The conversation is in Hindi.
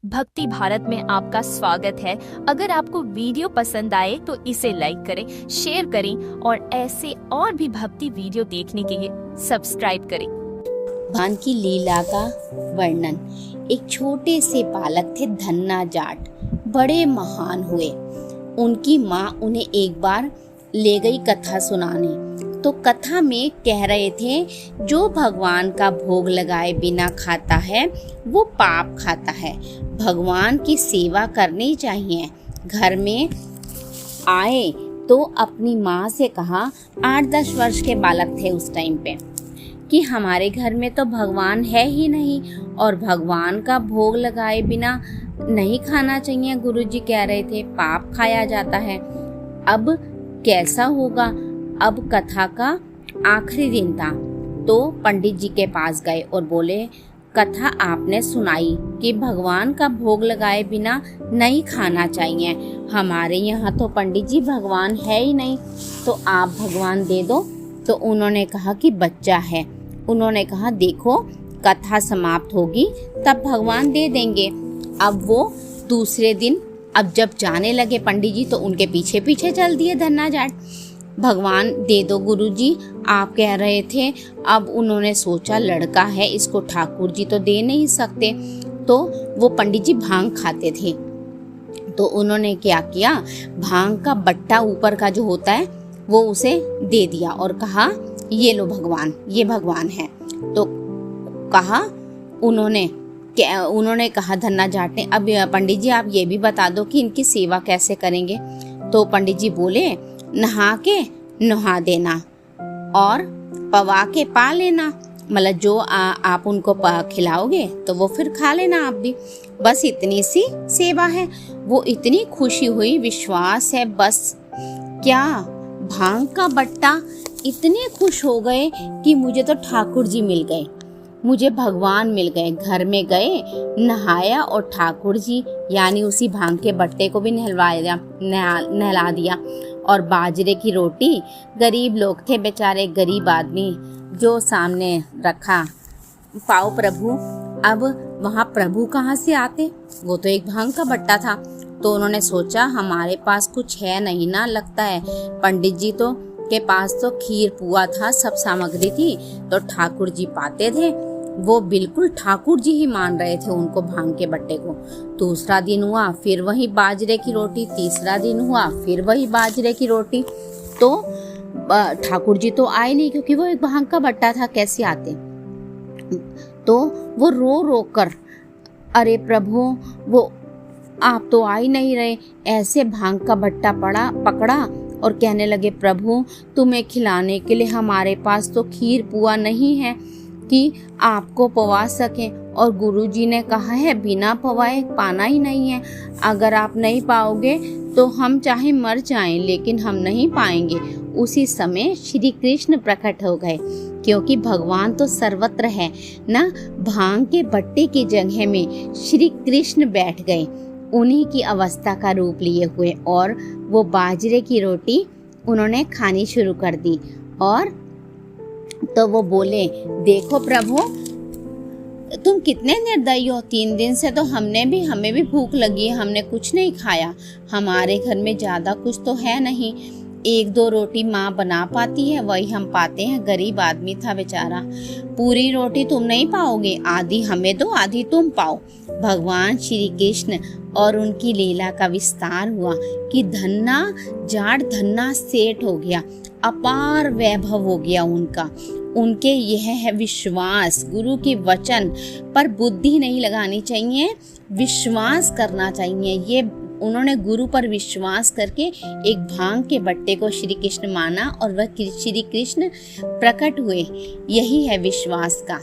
भक्ति भारत में आपका स्वागत है। अगर आपको वीडियो पसंद आए तो इसे लाइक करें, शेयर करें और ऐसे और भी भक्ति वीडियो देखने के लिए सब्सक्राइब करें। भगवान की लीला का वर्णन। एक छोटे से बालक थे धन्ना जाट, बड़े महान हुए। उनकी माँ उन्हें एक बार ले गई कथा सुनाने। तो कथा में कह रहे थे, जो भगवान का भोग लगाए बिना खाता है वो पाप खाता है। भगवान की सेवा करनी चाहिए। घर में आए तो अपनी माँ से कहा, 8-10 वर्ष के बालक थे उस टाइम पे, कि हमारे घर में तो भगवान है ही नहीं और भगवान का भोग लगाए बिना नहीं खाना चाहिए। गुरुजी कह रहे थे पाप खाया जाता है। अब कैसा होगा? अब कथा का आखिरी दिन था तो पंडित जी के पास गए और बोले, कथा आपने सुनाई कि भगवान का भोग लगाए बिना नहीं खाना चाहिए। हमारे यहाँ तो पंडित जी भगवान है ही नहीं, तो आप भगवान दे दो। तो उन्होंने कहा कि बच्चा है। उन्होंने कहा देखो कथा समाप्त होगी तब भगवान दे देंगे। अब वो दूसरे दिन अब जब जाने लगे पंडित जी तो उनके पीछे पीछे चल दिए धन्ना जाट। भगवान दे दो गुरुजी, आप कह रहे थे। अब उन्होंने सोचा लड़का है, इसको ठाकुर जी तो दे नहीं सकते। तो वो पंडित जी भांग खाते थे, तो उन्होंने क्या किया, भांग का बट्टा ऊपर का जो होता है वो उसे दे दिया और कहा ये लो भगवान, ये भगवान है। तो कहा उन्होंने कहा धन्ना जाट ने, अब पंडित जी आप ये भी बता दो कि इनकी सेवा कैसे करेंगे। तो पंडित जी बोले, नहा के नहा देना और पवा के पा लेना, मतलब जो आप उनको खिलाओगे तो वो फिर खा लेना आप भी, बस इतनी सी सेवा है। वो इतनी खुशी हुई, विश्वास है बस क्या भांग का बट्टा, इतने खुश हो गए कि मुझे तो ठाकुर जी मिल गए, मुझे भगवान मिल गए। घर में गए, नहाया और ठाकुर जी यानी उसी भांग के बट्टे को भी नहला दिया। और बाजरे की रोटी, गरीब लोग थे बेचारे, गरीब आदमी, जो सामने रखा, पाओ प्रभु। अब वहाँ प्रभु कहाँ से आते, वो तो एक भांग का बट्टा था। तो उन्होंने सोचा हमारे पास कुछ है नहीं ना, लगता है पंडित जी तो के पास तो खीर पुआ था, सब सामग्री थी, तो ठाकुर जी पाते थे। वो बिल्कुल ठाकुर जी ही मान रहे थे उनको, भांग के बट्टे को। दूसरा दिन हुआ फिर वही बाजरे की रोटी, तीसरा दिन हुआ फिर वही बाजरे की रोटी। तो ठाकुर जी तो आए नहीं क्योंकि वो एक भांग का बट्टा था, कैसे आते। तो वो रो रो कर, अरे प्रभु वो आप तो आ ही नहीं रहे। ऐसे भांग का बट्टा पकड़ा और कहने लगे, प्रभु तुम्हें खिलाने के लिए हमारे पास तो खीर पुआ नहीं है कि आपको पवा सकें, और गुरुजी ने कहा है बिना पवाए पाना ही नहीं है। अगर आप नहीं पाओगे तो हम चाहे मर जाएं लेकिन हम नहीं पाएंगे। उसी समय श्री कृष्ण प्रकट हो गए, क्योंकि भगवान तो सर्वत्र है ना। भांग के बट्टे की जगह में श्री कृष्ण बैठ गए, उन्हीं की अवस्था का रूप लिए हुए, और वो बाजरे की रोटी उन्होंने खानी शुरू कर दी। और तो वो बोले, देखो प्रभु तुम कितने निर्दयी हो, 3 दिन से तो हमें भी भूख लगी है, हमने कुछ नहीं खाया। हमारे घर में ज्यादा कुछ तो है नहीं, 1-2 रोटी माँ बना पाती है, वही हम पाते हैं। गरीब आदमी था बेचारा। पूरी रोटी तुम नहीं पाओगे, आधी हमें दो, आधी तुम पाओ। भगवान श्री कृष्ण और उनकी लीला का विस्तार हुआ कि धन्ना जाट धन्ना सेठ हो गया, अपार वैभव हो गया उनका। उनके यह है विश्वास, गुरु के वचन पर बुद्धि नहीं लगानी चाहिए, विश्वास करना चाहिए। ये उन्होंने गुरु पर विश्वास करके एक भांग के बट्टे को श्री कृष्ण माना और वह श्री कृष्ण प्रकट हुए। यही है विश्वास का